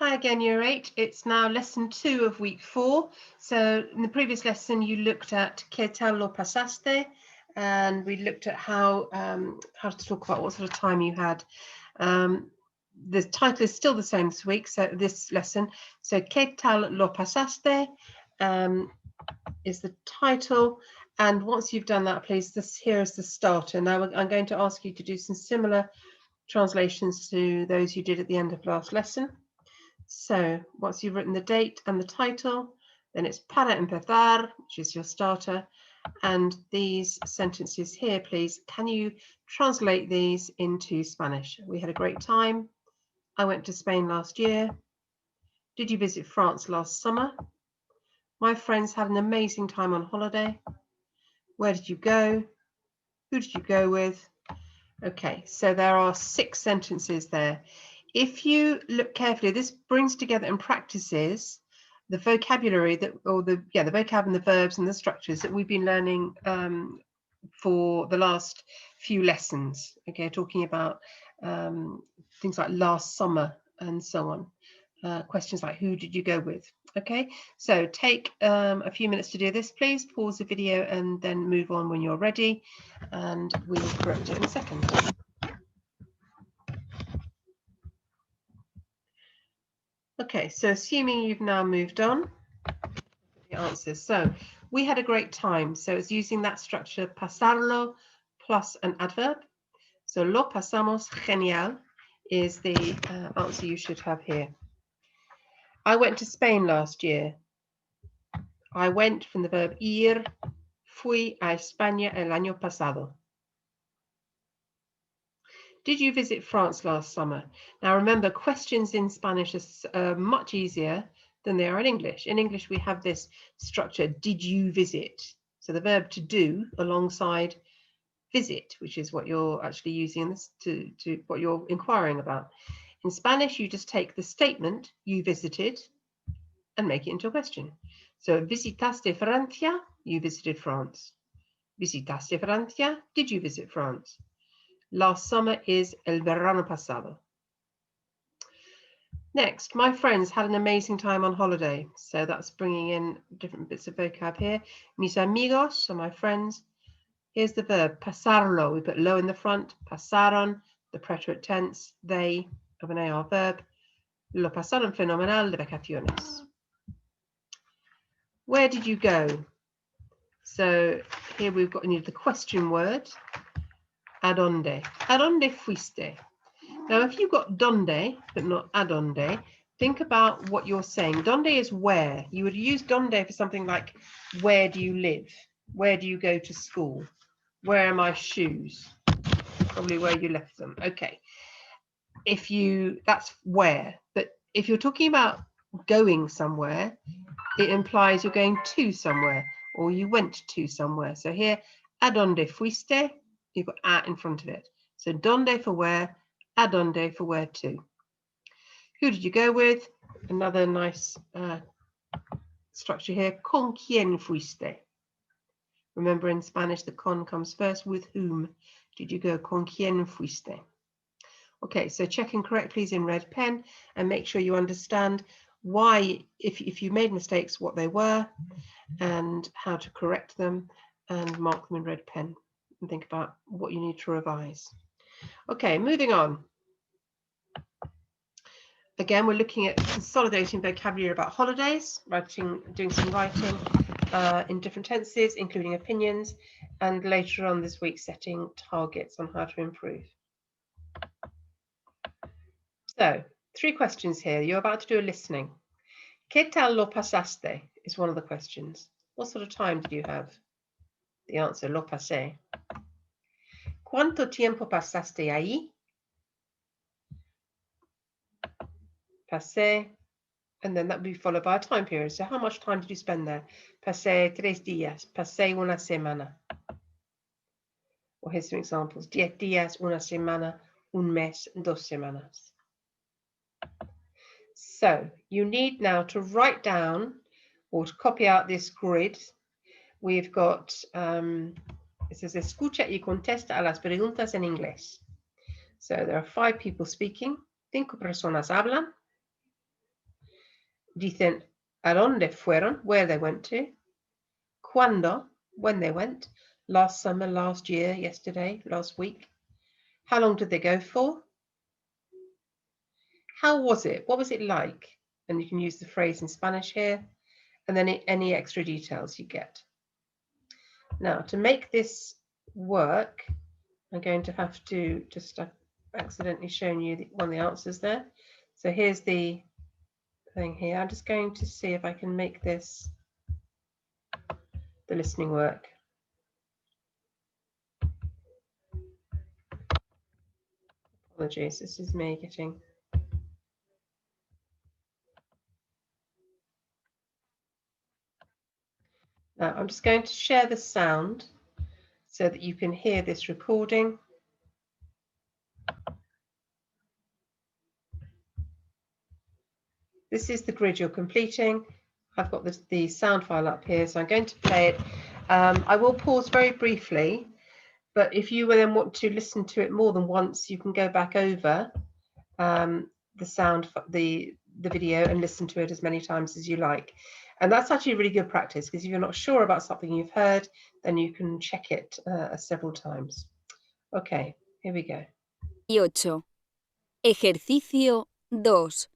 Hi again, Year 8. It's now lesson 2 of week 4. So in the previous lesson, you looked at ¿Qué tal lo pasaste? And we looked at how to talk about what sort of time you had. The title is still the same this week, so this lesson. So ¿Qué tal lo pasaste? Is the title. And once you've done that, please, here is the starter. Now I'm going to ask you to do some similar translations to those you did at the end of last lesson. So once you've written the date and the title, then it's para empezar, which is your starter. And these sentences here, please, can you translate these into Spanish? We had a great time. I went to Spain last year. Did you visit France last summer? My friends had an amazing time on holiday. Where did you go? Who did you go with? Okay, so there are 6 sentences there. If you look carefully, this brings together and practices the vocabulary the vocab and the verbs and the structures that we've been learning for the last few lessons. Okay, talking about things like last summer and so on. Questions like who did you go with? Okay, so take a few minutes to do this, please. Pause the video and then move on when you're ready, and we will correct it in a second. Okay, so assuming you've now moved on, the answers. So we had a great time. So it's using that structure, pasarlo plus an adverb. So lo pasamos genial is the answer you should have here. I went to Spain last year. I went from the verb ir, fui a España el año pasado. Did you visit France last summer? Now remember, questions in Spanish are much easier than they are in English. In English, we have this structure, did you visit? So the verb to do alongside visit, which is what you're actually using this to what you're inquiring about. In Spanish, you just take the statement, you visited, and make it into a question. So visitaste Francia? You visited France. Visitaste Francia? Did you visit France? Last summer is el verano pasado. Next, my friends had an amazing time on holiday. So that's bringing in different bits of vocab here. Mis amigos, so my friends. Here's the verb, pasarlo. We put lo in the front. Pasaron, the preterite tense. They, of an AR verb. Lo pasaron fenomenal de vacaciones. Where did you go? So here we've got the question word. ¿A dónde? ¿A dónde fuiste? Now, if you've got donde, but not a dónde, think about what you're saying. Donde is where. You would use donde for something like, where do you live? Where do you go to school? Where are my shoes? Probably where you left them. Okay. That's where. But if you're talking about going somewhere, it implies you're going to somewhere or you went to somewhere. So here, ¿a dónde fuiste? You've got a in front of it. So donde for where, ¿a dónde for where to. Who did you go with? Another nice structure here. ¿Con quién fuiste? Remember in Spanish, the con comes first. With whom did you go? ¿Con quién fuiste? Okay, so checking correct, please, in red pen, and make sure you understand why, if you made mistakes, what they were, and how to correct them, and mark them in red pen, and think about what you need to revise. Okay, moving on. Again, we're looking at consolidating vocabulary about holidays, doing some writing in different tenses, including opinions, and later on this week, setting targets on how to improve. So, 3 questions here. You're about to do a listening. ¿Qué tal lo pasaste? Is one of the questions. What sort of time did you have? The answer, lo pasé. ¿Cuánto tiempo pasaste ahí? Pasé, and then that would be followed by a time period. So how much time did you spend there? Pasé 3 días. Pasé una semana. Or here's some examples. 10 días, una semana, un mes, 2 semanas. So you need now to write down or to copy out this grid. We've got, it says, escucha y contesta a las preguntas en inglés. So there are 5 people speaking. 5 personas hablan. Dicen a dónde fueron, where they went to. Cuándo, when they went. Last summer, last year, yesterday, last week. How long did they go for? How was it? What was it like? And you can use the phrase in Spanish here, and then any extra details you get. Now, to make this work, I'm going to have to just accidentally shown you one of the answers there. So here's the thing here. I'm just going to see if I can make this the listening work. Apologies, this is me getting. Now I'm just going to share the sound so that you can hear this recording. This is the grid you're completing. I've got the sound file up here, so I'm going to play it. I will pause very briefly, but if you then want to listen to it more than once, you can go back over the sound, the video, and listen to it as many times as you like. And that's actually really good practice, because if you're not sure about something you've heard, then you can check it several times. Okay, here we go. 8. Ejercicio 2.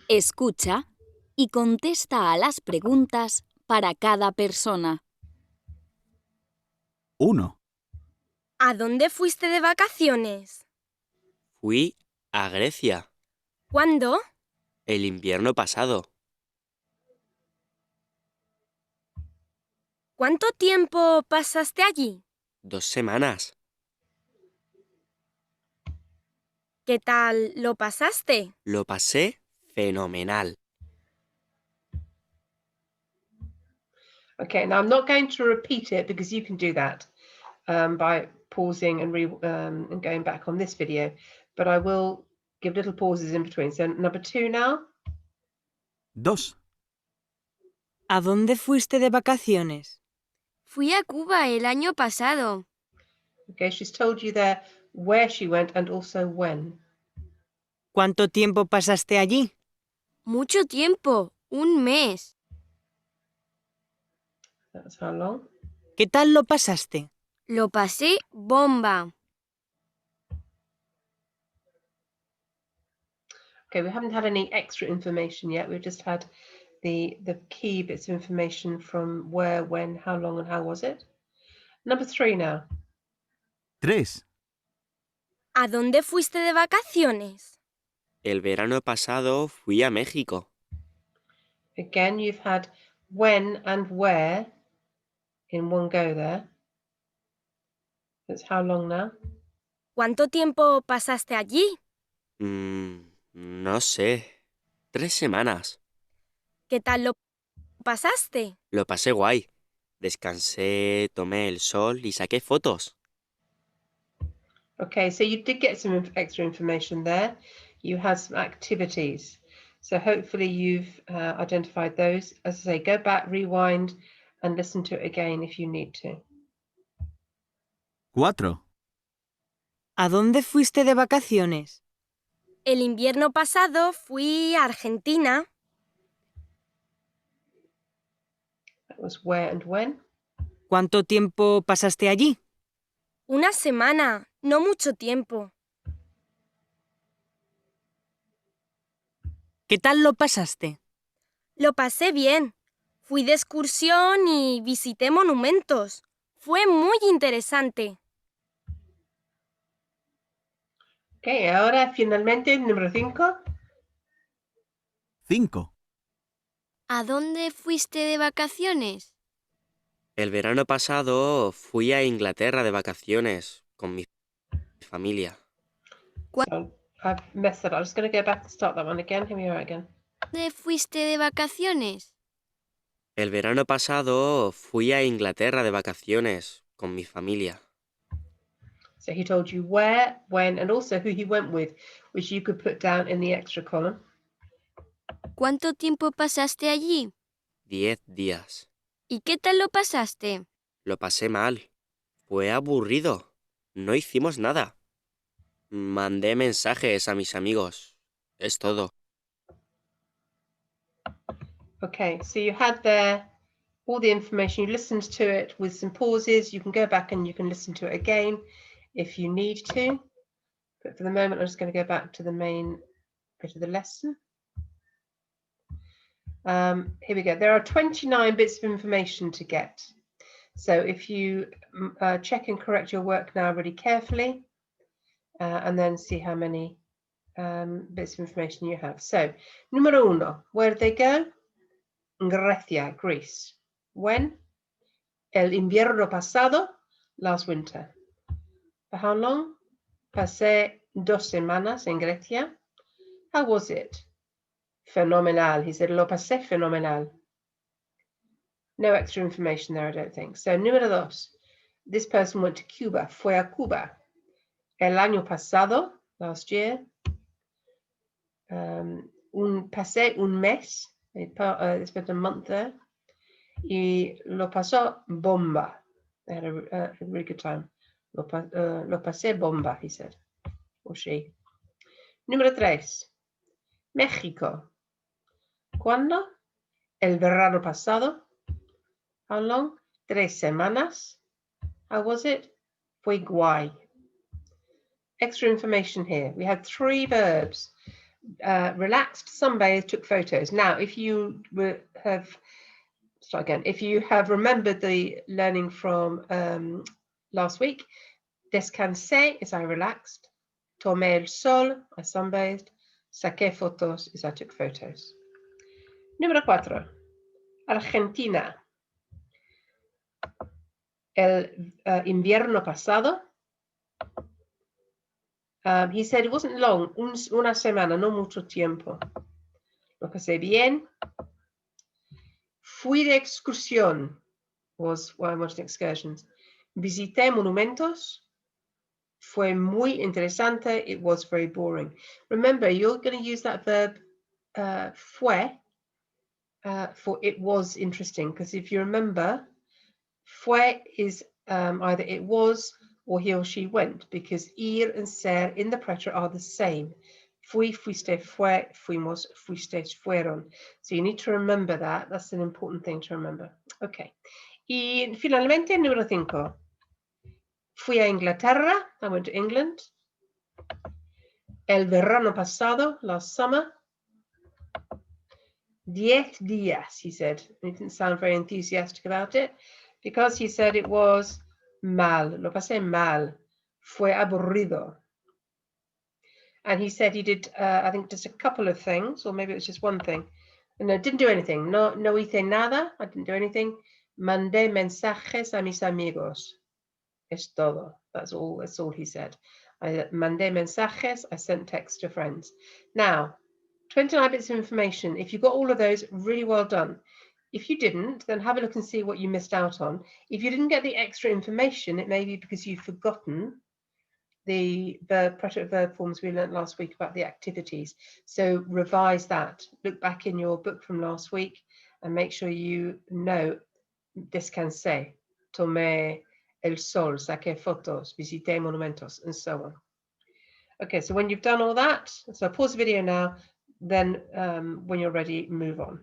Escucha y contesta a las preguntas para cada persona. 1, ¿A dónde fuiste de vacaciones? Fui a Grecia ¿Cuándo? el invierno pasado. ¿Cuánto tiempo pasaste allí? 2 semanas. ¿Qué tal lo pasaste? Lo pasé fenomenal. Okay, now I'm not going to repeat it because you can do that by pausing and going back on this video, but I will give little pauses in between. So number 2 now. 2, ¿A dónde fuiste de vacaciones? Fui a Cuba el año pasado. Okay, she's told you there where she went and also when. ¿Cuánto tiempo pasaste allí? Mucho tiempo, un mes. That's how long. ¿Qué tal lo pasaste? Lo pasé bomba. Okay, we haven't had any extra information yet. We've just had the key bits of information from where, when, how long, and how was it. Number 3 now. 3, ¿A dónde fuiste de vacaciones? El verano pasado fui a México. Again, you've had when and where in one go there. That's how long now. ¿Cuánto tiempo pasaste allí? No sé. 3 semanas. ¿Qué tal lo pasaste? Lo pasé guay. Descansé, tomé el sol y saqué fotos. Okay, so you did get some extra information there. You had some activities. So hopefully you've identified those. As I say, go back, rewind, and listen to it again if you need to. 4, ¿A dónde fuiste de vacaciones? El invierno pasado fui a Argentina. That was where and when. ¿Cuánto tiempo pasaste allí? Una semana, no mucho tiempo. ¿Qué tal lo pasaste? Lo pasé bien. Fui de excursión y visité monumentos. Fue muy interesante. Okay, ahora finalmente número 5. 5, ¿A dónde fuiste de vacaciones? El verano pasado fui a Inglaterra de vacaciones con mi familia. So I've messed that up. I'm just going to go back and start that one again. Here we are again. ¿Dónde fuiste de vacaciones? El verano pasado fui a Inglaterra de vacaciones con mi familia. So he told you where, when, and also who he went with, which you could put down in the extra column. ¿Cuánto tiempo pasaste allí? 10 días. ¿Y qué tal lo pasaste? Lo pasé mal. Fue aburrido. No hicimos nada. Mandé mensajes a mis amigos. Es todo. Okay, so you had there all the information. You listened to it with some pauses. You can go back and you can listen to it again if you need to. But for the moment, I'm just going to go back to the main bit of the lesson. Here we go. There are 29 bits of information to get. So if you check and correct your work now really carefully, and then see how many bits of information you have. So, numero uno, where did they go? Grecia, Greece. When? El invierno pasado, last winter. For how long? Pasé 2 semanas en Grecia. How was it? Fenomenal. He said, lo pasé fenomenal. No extra information there, I don't think. So, número dos. This person went to Cuba. Fue a Cuba. El año pasado, last year. Pasé un mes. They spent a month there. Y lo pasó bomba. They had a really good time. Lo pasé bomba, he said. Or she. Número tres. México. ¿Cuándo? El verano pasado. How long? 3 semanas. How was it? Fue guay. Extra information here. We had 3 verbs. Relaxed, sunbathed, took photos. Now, if you if you have remembered the learning from last week, descansé is I relaxed. Tomé el sol, I sunbathed. Saqué fotos is I took photos. Número 4. Argentina. El invierno pasado. He said it wasn't long, una semana, no mucho tiempo. Lo pasé bien. Fui de excursión, was why I wanted excursions. Visité monumentos. Fue muy interesante. It was very boring. Remember, you're going to use that verb fue for it was interesting, because if you remember, fue is either it was or he or she went, because ir and ser in the preterite are the same. Fui, fuiste, fue, fuimos, fuisteis, fueron. So you need to remember that. That's an important thing to remember. Okay. Y finalmente, número 5. Fui a Inglaterra. I went to England. El verano pasado, last summer. 10 días, he said. He didn't sound very enthusiastic about it, because he said it was mal. Lo pasé mal. Fue aburrido. And he said he did, I think, just a couple of things, or maybe it was just one thing. No, didn't do anything. No hice nada. I didn't do anything. Mandé mensajes a mis amigos. Es todo. That's all he said. I mandé mensajes. I sent texts to friends. Now, 29 bits of information. If you got all of those, really well done. If you didn't, then have a look and see what you missed out on. If you didn't get the extra information, it may be because you've forgotten the preterite verb forms we learned last week about the activities. So revise that. Look back in your book from last week and make sure you know descansé, tomé el sol, saqué fotos, visité monumentos, and so on. Okay, so when you've done all that, so pause the video now, then when you're ready, move on.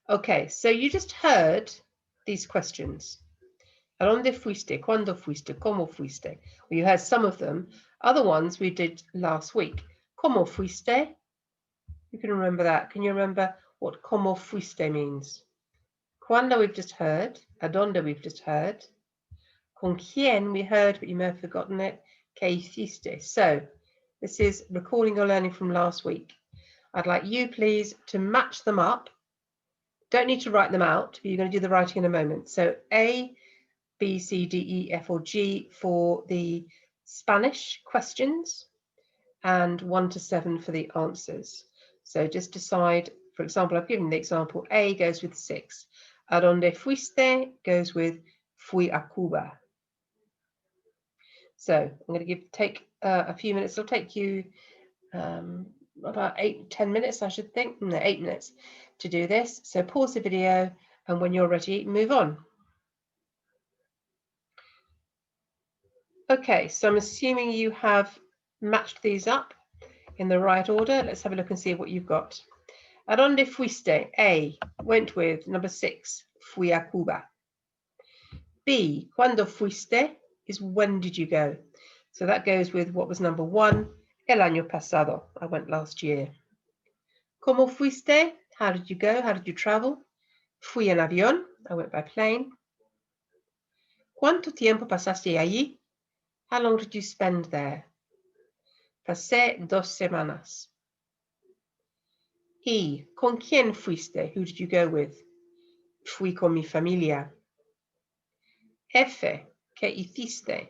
Okay, so you just heard these questions. ¿A dónde fuiste? ¿Cuándo fuiste? ¿Cómo fuiste? Well, you heard some of them. Other ones we did last week. ¿Cómo fuiste? You can remember that. Can you remember what ¿cómo fuiste means? ¿Cuándo we've just heard. ¿A dónde we've just heard. ¿Con quién we heard, but you may have forgotten it. ¿Qué hiciste? So this is recalling your learning from last week. I'd like you, please, to match them up. Don't need to write them out, but you're going to do the writing in a moment. So A, B, C, D, E, F, or G for the Spanish questions, and 1 to 7 for the answers. So just decide, for example, I've given the example, A goes with 6. ¿A dónde fuiste? Goes with fui a Cuba. So I'm going to take a few minutes. It'll take you about 8-10 minutes, I should think. No, 8 minutes to do this. So pause the video, and when you're ready, move on. Okay, so I'm assuming you have matched these up in the right order. Let's have a look and see what you've got. ¿A dónde fuiste? A, went with. Number 6, fui a Cuba. B, ¿cuándo fuiste? Is when did you go? So that goes with what was number 1, el año pasado. I went last year. ¿Cómo fuiste? How did you go? How did you travel? Fui en avión. I went by plane. ¿Cuánto tiempo pasaste allí? How long did you spend there? Pasé 2 semanas. E, ¿con quién fuiste? Who did you go with? Fui con mi familia. F, ¿qué hiciste?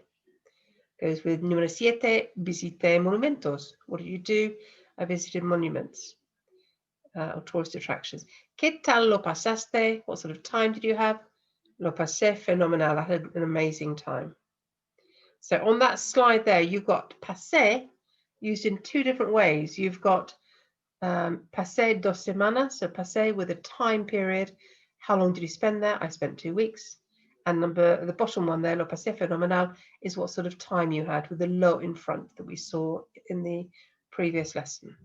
Goes with número 7, visité monumentos. What did you do? I visited monuments or tourist attractions. ¿Qué tal lo pasaste? What sort of time did you have? Lo pasé fenomenal. I had an amazing time. So on that slide there, you've got pasé used in 2 different ways. You've got pasé 2 semanas, so pasé with a time period. How long did you spend there? I spent 2 weeks. And the bottom one there, lo pasé fenomenal, is what sort of time you had with the lo in front that we saw in the previous lesson.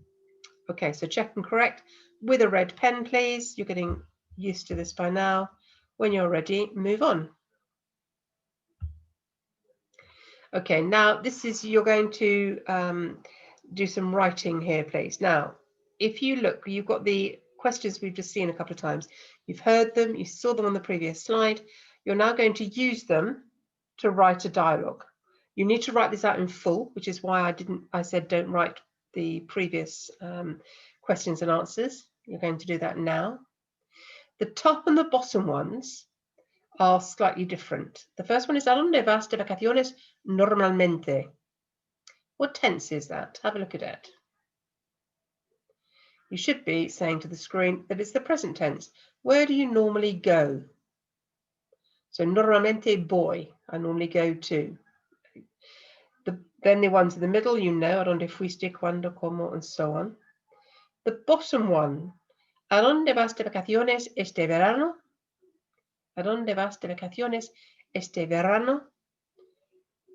Okay, so check and correct with a red pen, please. You're getting used to this by now. When you're ready, move on. Okay, now this is, you're going to do some writing here, please. Now, if you look, you've got the questions we've just seen a couple of times. You've heard them, you saw them on the previous slide. You're now going to use them to write a dialogue. You need to write this out in full, which is why I said don't write the previous questions and answers. You're going to do that now. The top and the bottom ones are slightly different. The first one is ¿A dónde vas de vacaciones normalmente? What tense is that? Have a look at it. You should be saying to the screen that it's the present tense. Where do you normally go? So normalmente voy, I normally go to. Then the ones in the middle, you know, ¿A dónde fuiste, cuándo, cómo, and so on. The bottom one, ¿A dónde vas de vacaciones este verano? ¿A dónde vas de vacaciones este verano?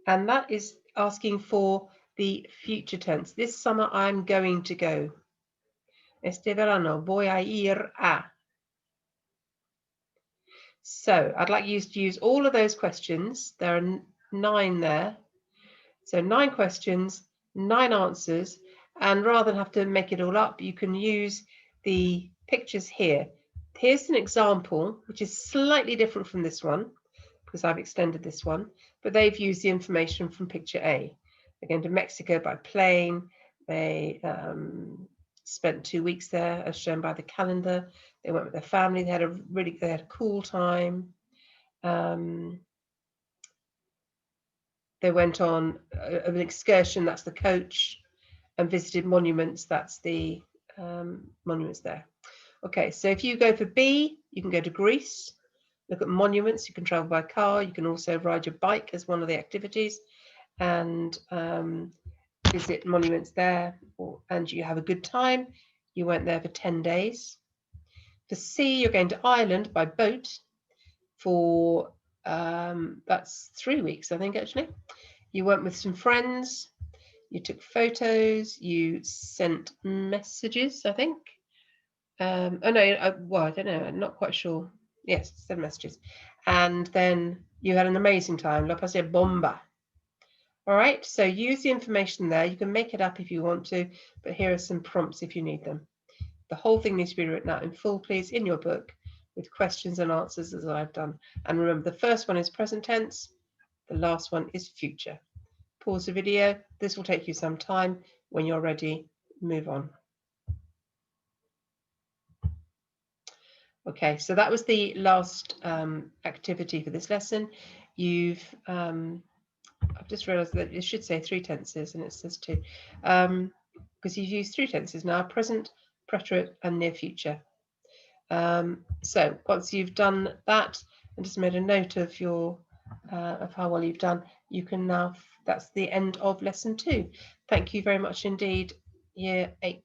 And that is asking for the future tense. This summer I'm going to go. Este verano voy a ir a. So I'd like you to use all of those questions. There are 9 there. So 9 questions, 9 answers. And rather than have to make it all up, you can use the pictures here. Here's an example, which is slightly different from this one, because I've extended this one, but they've used the information from picture A. They're going to Mexico by plane. They spent 2 weeks there, as shown by the calendar. They went with their family. They had a cool time. They went on an excursion, that's the coach, and visited monuments, that's the monuments there. Okay, so if you go for B, you can go to Greece, look at monuments, you can travel by car, you can also ride your bike as one of the activities, and visit monuments there, and you have a good time. You went there for 10 days. For C, you're going to Ireland by boat for, that's 3 weeks, I think, actually. You went with some friends, you took photos, you sent messages, I think. Oh no, well, I don't know, I'm not quite sure. Yes, send messages. And then you had an amazing time. La pasé bomba. All right, so use the information there. You can make it up if you want to, but here are some prompts if you need them. The whole thing needs to be written out in full, please, in your book with questions and answers as I've done. And remember, the first one is present tense. The last one is future. Pause the video. This will take you some time. When you're ready, move on. Okay, so that was the last activity for this lesson. You've, I've just realized that it should say 3 tenses and it says 2, because you've used 3 tenses now: present, preterite, and near future. So once you've done that and just made a note of your of how well you've done, you can now, that's the end of lesson 2. Thank you very much indeed, year 8.